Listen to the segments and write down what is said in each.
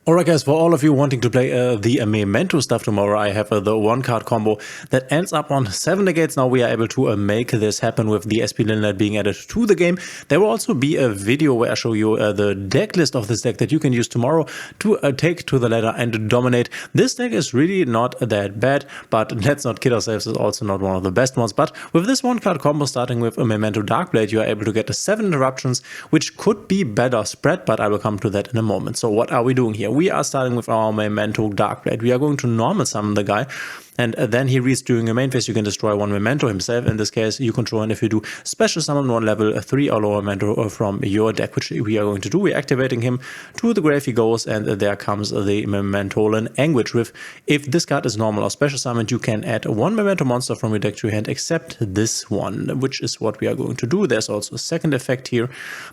Alright guys, for all of you wanting to play the Memento stuff tomorrow, I have the one card combo that ends up on 7 Dkayed. Now we are able to make this happen with the SP Lindlet being added to the game. There will also be a video where I show you the deck list of this deck that you can use tomorrow to take to the ladder and dominate. This deck is really not that bad, but let's not kid ourselves, it's also not one of the best ones. But with this one card combo starting with a Memento Darkblade, you are able to get 7 Interruptions, which could be better spread, but I will come to that in a moment. So what are we doing here? We are starting with our Memento Darkblade. We are going to normal summon the guy, and then he reads during your main phase. You can destroy one Memento himself. In this case, you control, and if you do special summon one level 3 or lower Memento from your deck, which we are going to do, we're activating him to the grave he goes, and there comes the Mementolan Anguish. With if this card is normal or special summoned, you can add one Memento monster from your deck to your hand, except this one, which is what we are going to do. There's also a second effect here,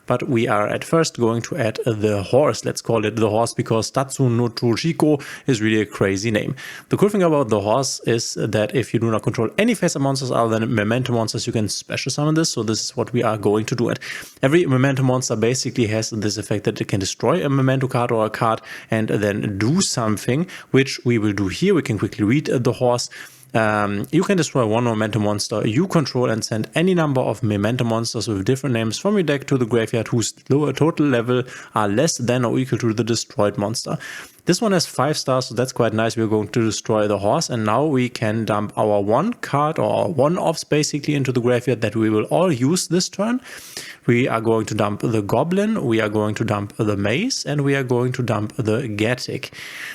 but we are at first going to add the horse. Let's call it the horse because Tatsu no Toshiko is really a crazy name. The cool thing about the horse is that if you do not control any face-up monsters other than Memento monsters, you can special summon this. So this is what we are going to do. And every Memento monster basically has this effect that it can destroy a Memento card or a card and then do something, which we will do here. We can quickly read the horse. You can destroy one Memento monster you control and send any number of Memento monsters with different names from your deck to the graveyard whose lower total level are less than or equal to the destroyed monster. This one has 5 stars, so that's quite nice. We're going to destroy the horse, and now we can dump our one card or our one-offs basically into the graveyard that we will all use this turn. We are going to dump the goblin, we are going to dump the mace, and we are going to dump the Gatic.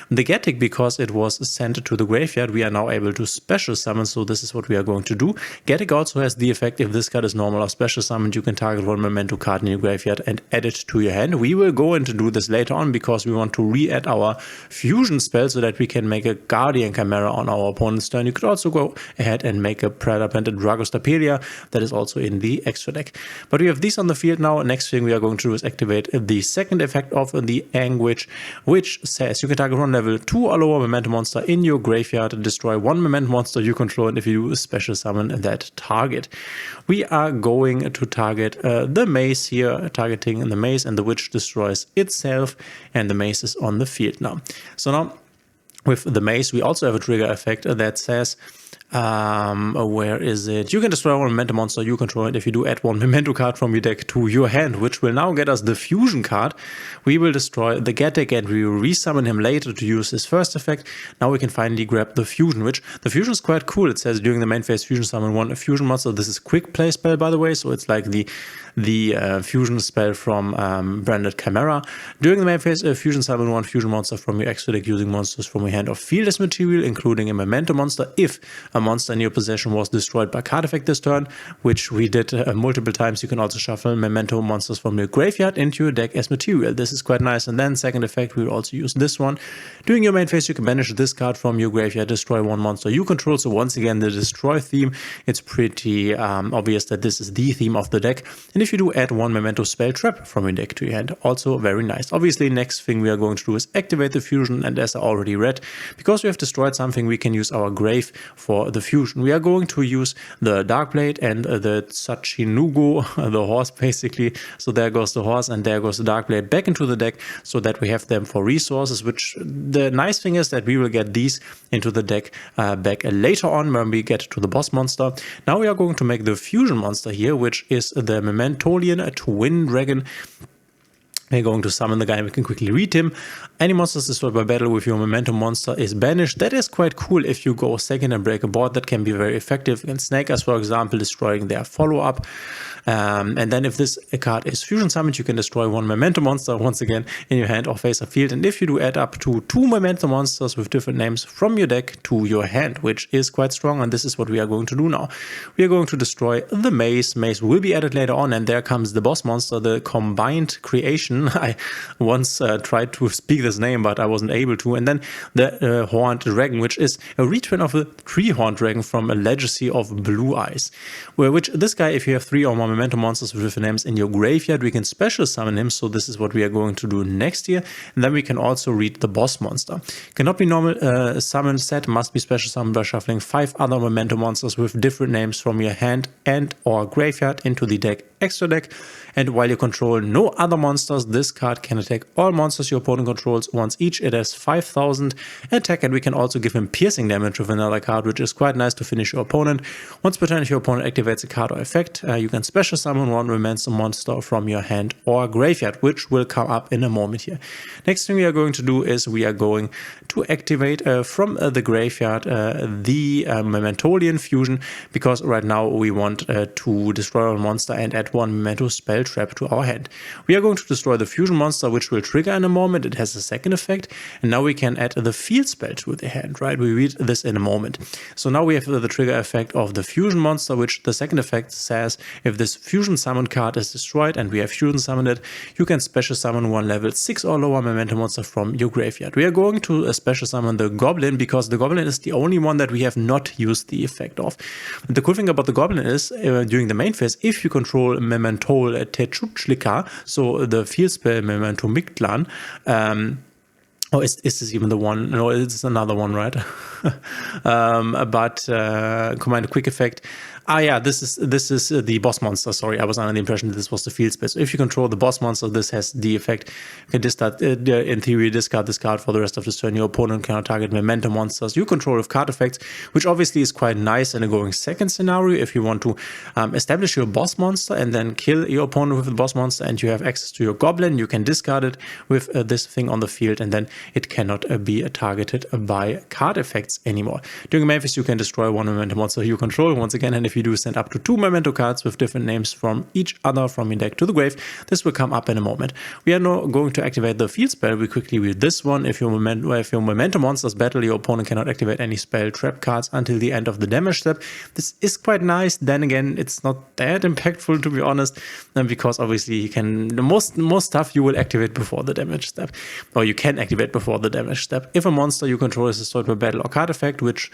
The Gatic, because it was sent to the graveyard, we are now able to special summon, so this is what we are going to do. Gatic also has the effect, if this card is normal or special summoned, you can target one Memento card in your graveyard and add it to your hand. We will go into do this later on because we want to re-add our fusion spell so that we can make a Guardian Chimera on our opponent's turn. You could also go ahead and make a Predator Planted Dragostapelia that is also in the extra deck. But we have these on the field now. Next thing we are going to do is activate the second effect of the Anguish, which says you can target one level 2 or lower Memento monster in your graveyard and destroy one Memento monster you control, and if you do a special summon that target. We are going to target the mace here, targeting the mace, and the witch destroys itself, and the mace is on the field now. So now with the mace, we also have a trigger effect that says, where is it? You can destroy one Memento monster you control, and if you do add one Memento card from your deck to your hand, which will now get us the fusion card, we will destroy the Gatic and we will resummon him later to use his first effect. Now we can finally grab the fusion, which the fusion is quite cool. It says during the main phase fusion summon one fusion monster. This is quick play spell, by the way, so it's like the fusion spell from Branded Chimera. During the main phase, fusion summon one fusion monster from your extra deck using monsters from your hand or field as material, including a Memento monster. If a monster in your possession was destroyed by card effect this turn, which we did multiple times, you can also shuffle Memento monsters from your graveyard into your deck as material. This is quite nice. And then second effect, we will also use this one. During your main phase, you can banish this card from your graveyard, destroy one monster you control. So once again, the destroy theme, it's pretty obvious that this is the theme of the deck. And if you do add one Memento spell trap from your deck to your hand, also very nice. Obviously, next thing we are going to do is activate the fusion, and as I already read, because we have destroyed something, we can use our grave for the fusion. We are going to use the Darkblade and the Tsachinugo, the horse basically. So there goes the horse and there goes the Darkblade back into the deck so that we have them for resources, which the nice thing is that we will get these into the deck back later on when we get to the boss monster. Now we are going to make the fusion monster here, which is the Mementolian Twin Dragon. We're going to summon the guy and we can quickly read him. Any monsters destroyed by battle with your Memento monster is banished. That is quite cool if you go second and break a board. That can be very effective against Snakers, for example, destroying their follow-up. And then if this card is fusion summoned, you can destroy one Memento monster once again in your hand or face a field. And if you do add up to 2 Memento monsters with different names from your deck to your hand, which is quite strong, and this is what we are going to do now. We are going to destroy the mace. Mace will be added later on, and there comes the boss monster, the Combined Creation. I once tried to speak this name, but I wasn't able to. And then the Horned Dragon, which is a reprint of a Three-Horned Dragon from a Legacy of Blue Eyes. Which this guy, if you have 3 or more Memento monsters with different names in your graveyard, we can special summon him. So this is what we are going to do next here. And then we can also read the boss monster. Cannot be normal summon set, must be special summoned by shuffling 5 other Memento monsters with different names from your hand and or graveyard into the deck extra deck. And while you control no other monsters, this card can attack all monsters your opponent controls once each. It has 5000 attack, and we can also give him piercing damage with another card, which is quite nice to finish your opponent. Once per turn, if your opponent activates a card or effect, you can special summon one Memento monster from your hand or graveyard, which will come up in a moment here. Next thing we are going to do is we are going to activate from the graveyard the Mementolian fusion, because right now we want to destroy a monster and add one Memento spell trap to our hand. We are going to destroy the fusion monster, which will trigger in a moment. It has a second effect, and now we can add the field spell to the hand, right? We read this in a moment. So now we have the trigger effect of the fusion monster, which the second effect says if this fusion summon card is destroyed and we have fusion summoned it, you can special summon one level 6 or lower Memento monster from your graveyard. We are going to special summon the Goblin, because the Goblin is the only one that we have not used the effect of. The cool thing about the Goblin is during the main phase, if you control Mementol Techuchlika, so the field spell Memento Mictlan, oh, is this even the one? No, it's another one, right? Command a quick effect. Yeah, this is the boss monster. Sorry, I was under the impression that this was the field spell. So if you control the boss monster, this has the effect. You can discard, in theory, discard this card for the rest of the turn. Your opponent cannot target Memento monsters you control with card effects, which obviously is quite nice in a going second scenario. If you want to establish your boss monster and then kill your opponent with the boss monster, and you have access to your Goblin, you can discard it with this thing on the field, and then it cannot be targeted by card effects anymore. During main phase, you can destroy one Memento monster you control once again, and if you do send up to 2 Memento cards with different names from each other from your deck to the grave, this will come up in a moment. We are now going to activate the field spell. We quickly read this one. If your Memento monsters battle, your opponent cannot activate any spell trap cards until the end of the damage step. This is quite nice. Then again, it's not that impactful, to be honest, because obviously you can, the most stuff you will activate before the damage step, or you can activate before the damage step. If a monster you control is destroyed by battle or card effect, which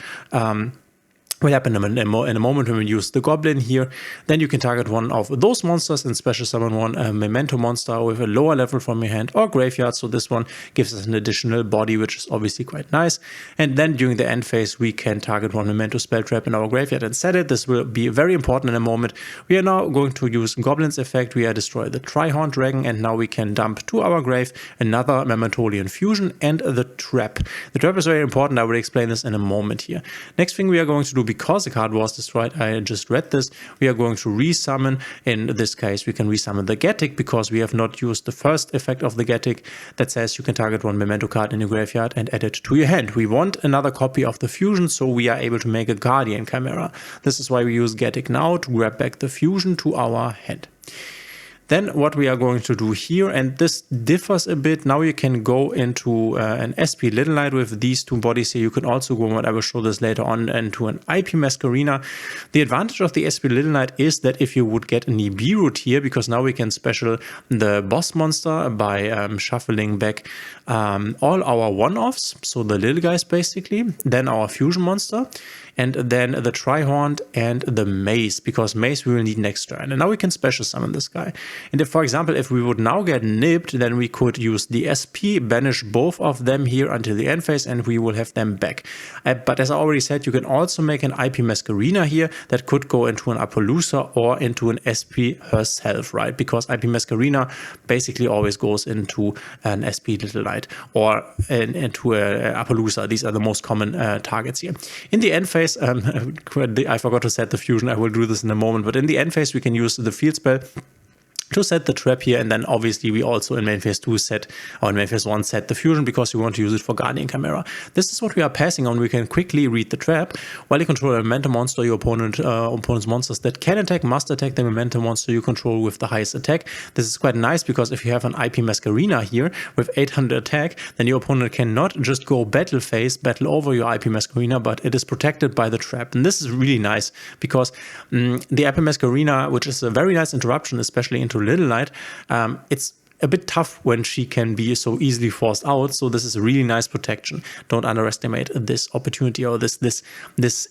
will happen in a moment when we use the Goblin here, then you can target one of those monsters and special summon one Memento monster with a lower level from your hand or graveyard. So this one gives us an additional body, which is obviously quite nice. And then during the end phase, we can target one Memento spell trap in our graveyard and set it. This will be very important in a moment. We are now going to use Goblin's effect. We are destroy the Trihorn Dragon, and now we can dump to our grave another Mementolian fusion and the trap. The trap is very important. I will explain this in a moment here. Next thing we are going to do, because the card was destroyed, I just read this, we are going to resummon. In this case, we can resummon the Getic, because we have not used the first effect of the Getic that says you can target one Memento card in your graveyard and add it to your hand. We want another copy of the fusion, so we are able to make a Guardian Chimera. This is why we use Getic now, to grab back the fusion to our hand. Then what we are going to do here, and this differs a bit, now you can go into an SP Little Knight with these two bodies here. You can also go, and I will show this later on, into an IP Masquerina. The advantage of the SP Little Knight is that if you would get an EB root here, because now we can special the boss monster by shuffling back all our one-offs, so the little guys basically, then our fusion monster, and then the Trihorn and the Mace, because Mace we will need next turn. And now we can special summon this guy. And if, for example, if we would now get nipped, then we could use the SP, banish both of them here until the end phase, and we will have them back. But as I already said, you can also make an IP Masquerina here that could go into an Appaloosa or into an SP herself, right? Because IP Masquerina basically always goes into an SP Little Knight or into a Appaloosa. These are the most common targets here. In the end phase, I forgot to set the fusion. I will do this in a moment. But in the end phase, we can use the field spell to set the trap here, and then obviously we also in main phase 2 set, or in main phase 1 set the fusion, because we want to use it for Guardian Chimera. This is what we are passing on. We can quickly read the trap. While you control a Memento monster, your opponent's monsters that can attack must attack the Memento monster you control with the highest attack. This is quite nice, because if you have an IP Masquerina here with 800 attack, then your opponent cannot just go battle phase, battle over your IP Masquerina, but it is protected by the trap. And this is really nice, because the IP Masquerina, which is a very nice interruption, especially into Little Knight, it's a bit tough when she can be so easily forced out. So this is a really nice protection. Don't underestimate this opportunity or this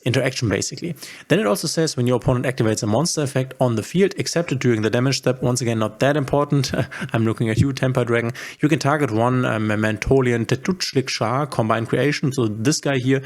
interaction basically. Then it also says when your opponent activates a monster effect on the field, except during the damage step, once again not that important. I'm looking at you, Temper Dragon. You can target one Mementolian Tetuchlik Shah combined creation. So this guy here.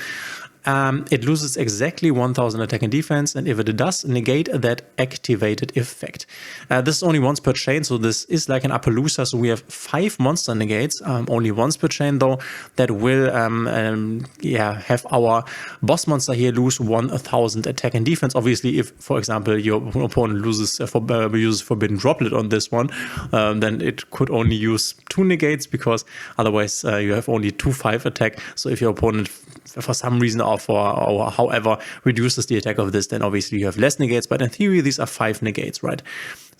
it loses exactly 1000 attack and defense, and if it does, negate that activated effect. This is only once per chain, so this is like an Appaloosa, so we have 5 monster negates, only once per chain though, that will have our boss monster here lose 1000 attack and defense. Obviously, if, for example, your opponent uses Forbidden Droplet on this one, then it could only use 2 negates, because otherwise you have only 2/5 attack. So if your opponent for some reason or however reduces the attack of this, then obviously you have less negates, but in theory these are 5 negates, right?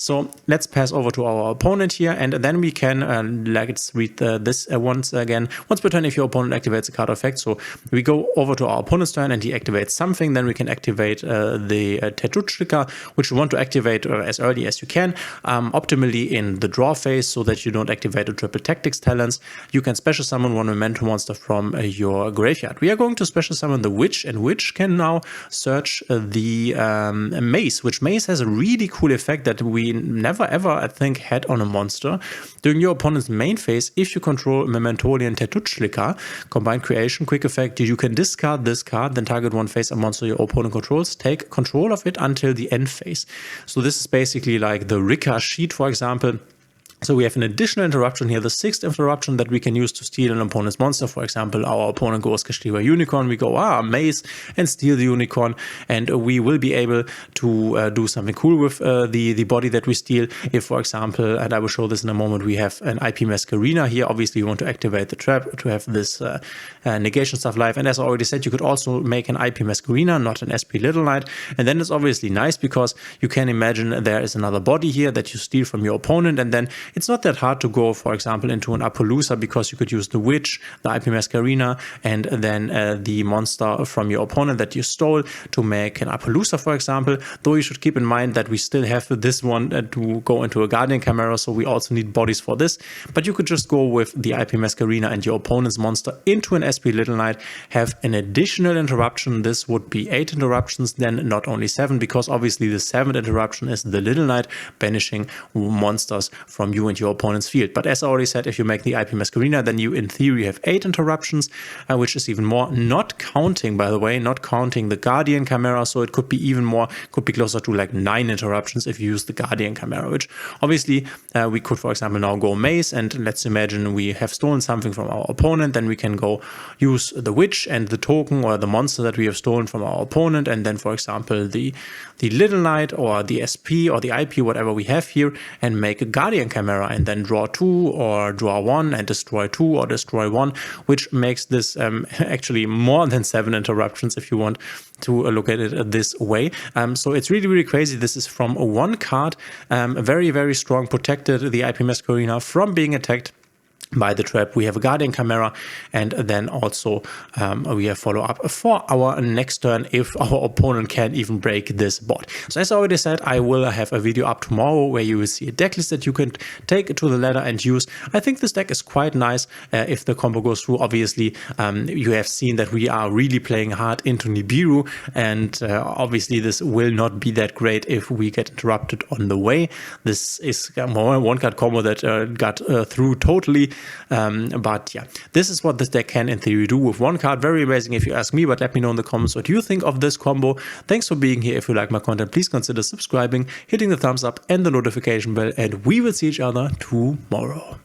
So let's pass over to our opponent here, and then we can, let's read this once again. Once per turn, if your opponent activates a card effect, so we go over to our opponent's turn and he activates something, then we can activate the Tattoo Trigger, which you want to activate as early as you can, optimally in the draw phase, so that you don't activate the Triple Tactics Talents. You can special summon one Memento monster from your graveyard. We are going to special summon the Witch, and Witch can now search the Mace, which Mace has a really cool effect that we never ever, I think, had on a monster. During your opponent's main phase, if you control Mementolian Tattoo Trigger, combined creation, quick effect, you can discard this card, then target one face a monster your opponent controls, take control of it until the end phase. So this is basically like the Rika sheet, for example. So we have an additional interruption here, the 6th interruption that we can use to steal an opponent's monster. For example, our opponent goes Kashtiva Unicorn, we go Mace and steal the Unicorn, and we will be able to do something cool with the body that we steal. If, for example, and I will show this in a moment, we have an IP Masquerina here. Obviously, you want to activate the trap to have this negation stuff live. And as I already said, you could also make an IP Masquerina, not an SP Little Knight. And then it's obviously nice because you can imagine there is another body here that you steal from your opponent, and then it's not that hard to go, for example, into an Appaloosa, because you could use the Witch, the IP Masquerina, and then the monster from your opponent that you stole to make an Appaloosa, for example. Though you should keep in mind that we still have this one to go into a Guardian Chimera, so we also need bodies for this. But you could just go with the IP Masquerina and your opponent's monster into an SP Little Knight, have an additional interruption. This would be 8 interruptions, then not only 7, because obviously the 7th interruption is the Little Knight banishing monsters from you and your opponent's field. But as I already said, if you make the IP Masquerina, then you in theory have 8 interruptions, which is even more, not counting, by the way, not counting the Guardian Chimera, so it could be even more, could be closer to like 9 interruptions if you use the Guardian Chimera, which obviously we could, for example, now go Mace, and let's imagine we have stolen something from our opponent, then we can go use the Witch and the token or the monster that we have stolen from our opponent, and then, for example, the Little Knight or the SP or the IP, whatever we have here, and make a Guardian Chimera, and then draw 2 or draw 1 and destroy 2 or destroy 1, which makes this actually more than 7 interruptions if you want to look at it this way. So it's really, really crazy. This is from 1 card, very, very strong, protected the IP Masquerina from being attacked by the trap. We have a Guardian Chimera, and then also we have follow-up for our next turn if our opponent can't even break this bot. So as I already said, I will have a video up tomorrow where you will see a deck list that you can take to the ladder and use. I think this deck is quite nice if the combo goes through. Obviously, you have seen that we are really playing hard into Nibiru, and obviously this will not be that great if we get interrupted on the way. This is a 1-card combo that got through totally. But yeah, this is what this deck can in theory do with 1 card. Very amazing if you ask me, but let me know in the comments what you think of this combo. Thanks for being here. If you like my content, please consider subscribing, hitting the thumbs up and the notification bell, and we will see each other tomorrow.